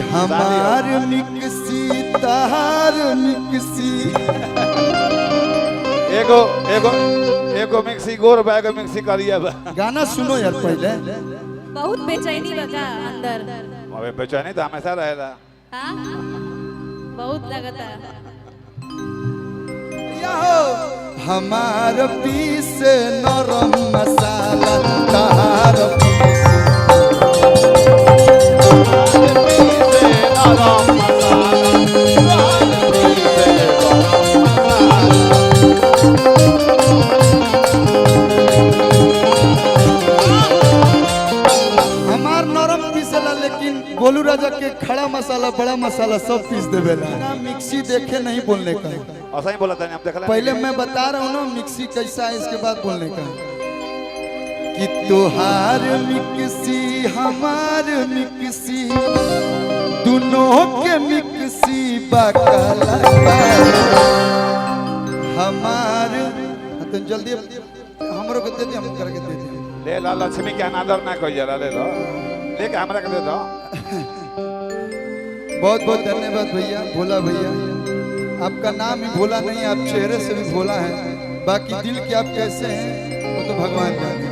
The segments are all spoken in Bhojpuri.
हमार मिक्सी तहार मिक्सी एगो एगो एगो मिक्सी गोर बा एगो मिक्सी करिया बा। गाना सुनो यार पहले। बहुत बेचैनी बका अंदर। अबे बेचैनी तो हमेशा रहेला। हाँ बहुत लगता है। हमार पीस नरम मसाला तहार पीस नरम मसाला हमार नरम पीसेला लेकिन गोलू राजा के खड़ा मसाला बड़ा मसाला सब पीस देवेला। ना मिक्सी देखे नहीं बोलने का। ऐसा ही बोला था हम देखला। पहले मैं बता रहा हूँ ना मिक्सी कैसा है इसके बाद बोलने का। कि तुहार मिक्सी हमार मिक्सी दोनों के मिक्सी बकला हमार तो जल्दी हमरो को दे दे हम करके दे दे। ले ला लक्ष्मी के अनादर ना कोई जरा ले लो लेके हमरा के दे दो। बहुत बहुत धन्यवाद भैया भोला भैया। आपका नाम ही भोला नहीं आप चेहरे से भी भोला है। बाकी दिल के आप कैसे हैं वो तो भगवान जाने।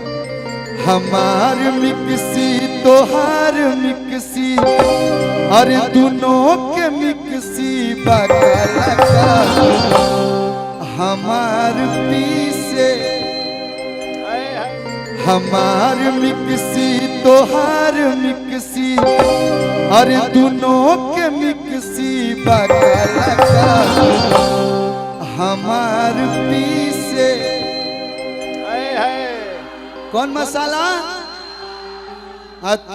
हमार मिक्सी तोहार मिक्सी अरे दोनों के मिक्सी बकला हमार पीसे हमार मिक्सी तोहार मिक्सी अरे दोनों के मिक्सी बकला हमार पीसे कौन मसाला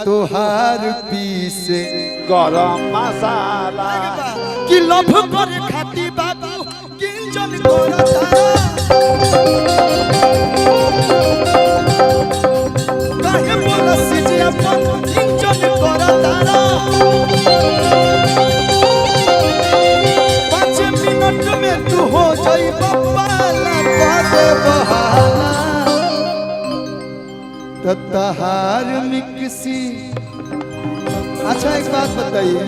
तोहार पीसे गरम मसाला कि लभ करे खाती बाबू किंजन करता काहे बोला सिजे अपन किंजन करता 5 मिनट में तू हो जाई बब्बाला करे बहाला तहार मिक्सी। अच्छा एक बात बताइए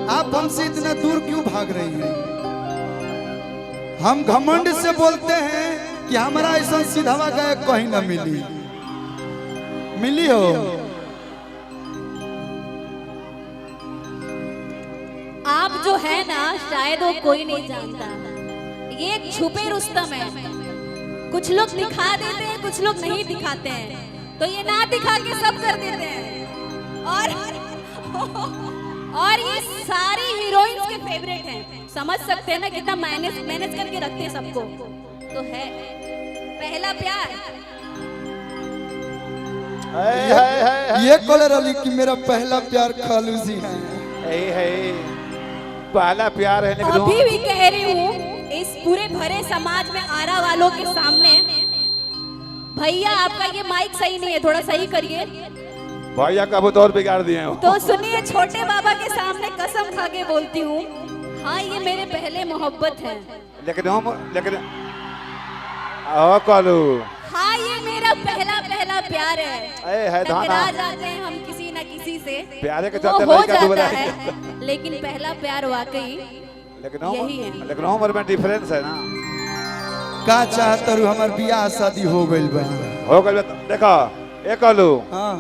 आप हमसे इतना दूर क्यों भाग रही हैं? हम घमंड से बोलते हैं कि हमारा ऐसा सीधावा गायक कहीं ना मिली मिली हो। आप जो है ना शायद वो कोई नहीं जानता। ये एक छुपे रुस्तम है। कुछ लोग दिखा देते हैं कुछ लोग नहीं दिखाते हैं तो ये ना दिखा के सब कर देते हैं। और ये सारी हीरोइंस के फेवरेट हैं। समझ सकते हैं ना कितना मैनेज करके रखते हैं सबको। तो है पहला प्यार। ये कॉलर अली कि मेरा पहला प्यार खालू जी है। पहला प्यार है लेकिन अभी भी कह रही हूँ इस पूरे भरे समाज में आरा वालों के सामने भैया आपका ये माइक सही नहीं है थोड़ा सही करिए। भैया का बहुत और बिगाड़ दिए हो। तो सुनिए छोटे बाबा के सामने कसम खा के बोलती हूँ हाँ ये मेरे पहले मोहब्बत है। लेकिन कलू हाँ ये मेरा पहला प्यार है। टकरा जाते हैं हम किसी न किसी से प्यारे के वो चलते हो लड़का जाता है लेकिन पहला प्यार वाकई यही है। लेकिन उम्र में डिफरेंस है ना। का चाहता रू हमार बियाह शादी हो गइल बा। हो गइल देखो ए कलू हाँ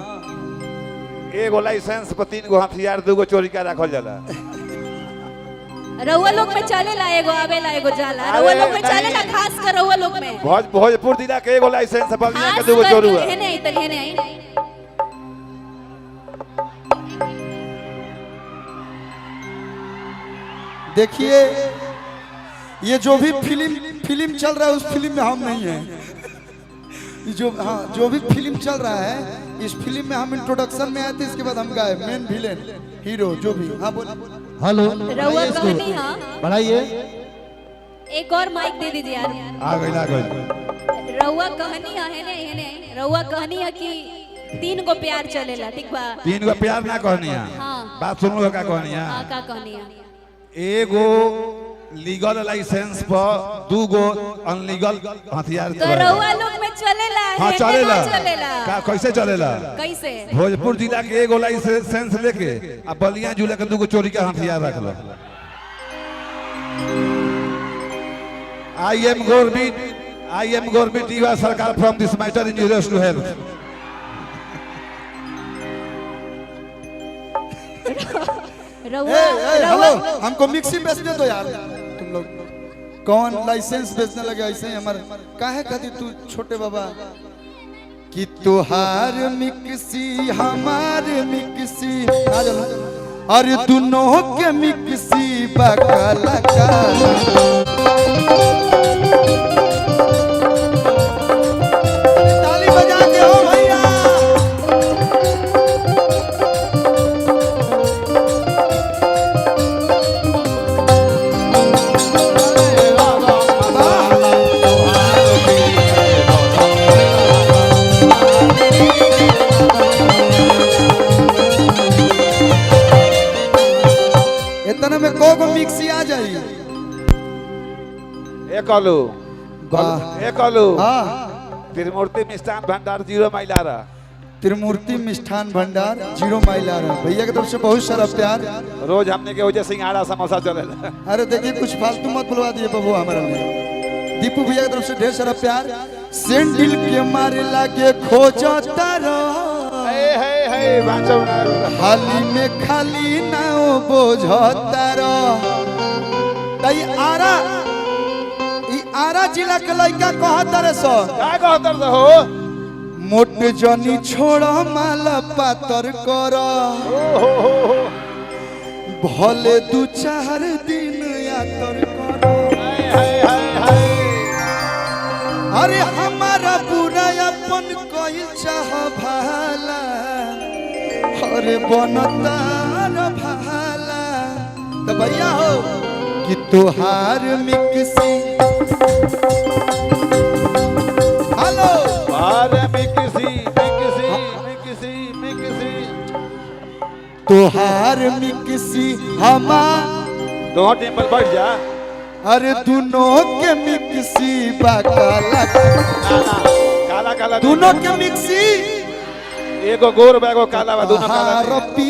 एगो लाइसेंस पर 3 गो हथियार 2 गो चोरी का रखल जाला। रउआ लोग में चले ला एगो आवे ला एगो जाला। रउआ लोग में चले ला खास कर रउआ लोग में भोजपुर जिला के एगो लाइसेंस पर के 2 गो चोरी हुआ। हेने आई देखिए ये जो भी फिल्म चल रहा है उस फिल्म में हम नहीं हैं। जो भी फिल्म चल रहा है इस फिल्म में हम इंट्रोडक्शन में आए थे इसके बाद हम गाए मेन विलेन हीरो जो भी। हाँ बोल हेलो रउआ कहनी हाँ बढ़ाइए एक और माइक दे दीजिए यार। आ गई रउआ कहनी है रउआ कहनी है कि 3 गो प्यार चलेला ठीक बा। 3 गो प्यार ना कहनी है। हाँ बात सुन लो का कहनी है। हाँ का कहनी है एगो लीगल लाइसेंस पर 2 गो अनलीगल हथियार तो रउआ लोग में चलेला हाँ है कि चलेला ना चलेला कैसे चलेला कैसे भोजपुर जिला के 1 गो लाइसेंस लेके आ बलिया जिला के 2 गो चोरी का हथियार रख लो I am Gorbit Diva Sarkar from this matter injurious to health. रउआ हेलो हमको मिक्सी बेचने दो यार तुम लोग कौन लाइसेंस बेचने लगे ऐसे ही हमारे काहे कहती तू छोटे बाबा कि तुहार मिक्सी हमार मिक्सी आ जाओ अरे दोनों के मिक्सी बकाला का ताली बजा के हो भैया इतने में को मिक्सी आ जाई एक आलू वाह एक आलू हाँ त्रिमूर्ति मिष्ठान भंडार 0 माइलारा त्रिमूर्ति मिष्ठान भंडार 0 माइल आ रहा है भैया की तरफ से बहुत सारा प्यार रोज हमने के वजह सिंघाड़ा समोसा चलेला अरे देखिए कुछ फालतू मत बुलवा दिए बाबू हमारा में दीपू भैया की तरफ से ढेर सारा प्यार सेंडिल के मारे लागे खोजता रहो हे बांचो हाली में खाली ना बोझता रहो तई आरा जिला के लड़का कहता रे सो का कहतर हो मोट जनी छोड़ माला पातर कर भले 2-4 दिन यातर कर अरे हमारा बुरा अपन कोई चाह भाला अरे बनतार भाला तो भैया हो कि तुहार मिक्सी हेलो अरे मिक्सी तुहार मिक्सी हमार दो टेबल बैठ जा अरे दोनों के मिक्सी बकाला काला काला दोनों के मिक्सी एगो गोर बैगो काला बा दोनों काला हार पी